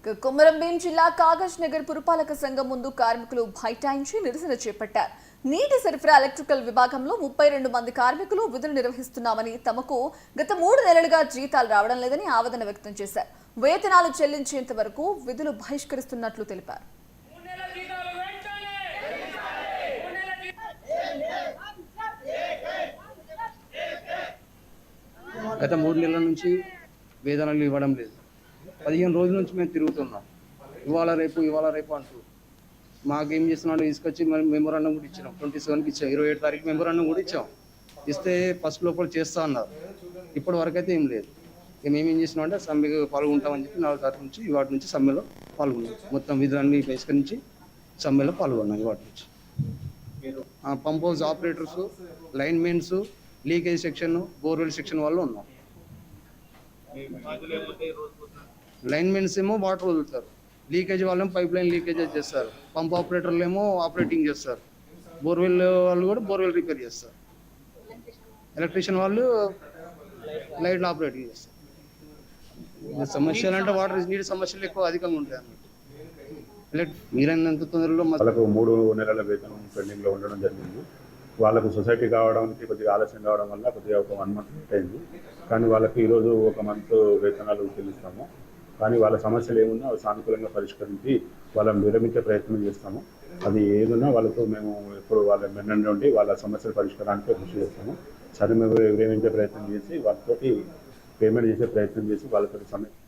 కొమరంభీం జిల్లా కాగజ్ నగర్ పురపాలక సంఘం ముందు కార్మికులు బైఠాయించి నిరసన చేపట్టారు. నీటి సరఫరా ఎలక్ట్రికల్ విభాగంలో 32 మంది కార్మికులు విధులు నిర్వహిస్తున్నామని, తమకు గత 3 నెలలుగా జీతాలు రావడం లేదని ఆవేదన వ్యక్తం చేశారు. వేతనాలు చెల్లించేంత వరకు విధులు బహిష్కరిస్తున్నట్లు తెలిపారు. గత 3 నెలల నుంచి వేతనాలు ఇవ్వడం లేదు. 15 రోజుల నుంచి మేము తిరుగుతున్నాం. ఇవాళ రేపు అంటూ మాకేం చేస్తున్నాడు తీసుకొచ్చి మెమోరాండం కూడా ఇచ్చినాం. 27కి ఇచ్చాం, 27 తారీఖు మెమోరాండం కూడా ఇచ్చాం. ఇస్తే ఫస్ట్ లోపల చేస్తా అన్నారు. ఇప్పటి వరకు అయితే ఏం లేదు. మేమేం చేసినాం అంటే సమ్మెకు పాల్గొంటామని చెప్పి 4 తారీఖు నుంచి ఇవాటి నుంచి సమ్మెలో పాల్గొన్నాం. మొత్తం విధులన్నీ బహిష్కరించి సమ్మెలో పాల్గొన్నాం. ఇవాటి నుంచి pump house operators, line mens, leakage section, borewell section వాళ్ళు ఉన్నాం. లైన్ మెన్స్ ఏమో వాటర్ వదులుతారు, లీకేజ్ వాళ్ళేమో పైప్ లైన్ లీకేజెస్ చేస్తారు, పంప్ ఆపరేటర్లు ఏమో ఆపరేటింగ్ చేస్తారు, బోర్వెల్ వాళ్ళు కూడా బోర్వెల్ రిపేర్ చేస్తారు, ఎలక్ట్రీషియన్ వాళ్ళు లైట్లు ఆపరేటింగ్ చేస్తారు. సమస్యలు అంటే వాటర్ నీటి సమస్యలు ఎక్కువ అధికంగా ఉంటాయి అన్నమాట. మీరైనంత తొందరలో వాళ్ళకు 3 నెలల వేతనం పెండింగ్లో ఉండడం జరిగింది. వాళ్ళకు సొసైటీ కావడానికి కొద్దిగా ఆలస్యం కావడం వల్ల కొద్దిగా ఒక 1 మంత్ లేట్ అయింది. కానీ వాళ్ళకి ఈరోజు 1 మంత్ వేతనాలు చెల్లిస్తాము. కానీ వాళ్ళ సమస్యలు ఏమున్నా అవి సానుకూలంగా పరిష్కరించి వాళ్ళని విరమించే ప్రయత్నం చేస్తాము. అది ఏదున్నా వాళ్ళతో మేము ఎప్పుడు వాళ్ళ మెన్నండి ఉండి వాళ్ళ సమస్యల పరిష్కారానికి కృషి చేస్తాము. సరే మేము విరమించే ప్రయత్నం చేసి వాళ్ళతోటి పేమెంట్ చేసే ప్రయత్నం చేసి వాళ్ళతో సమస్య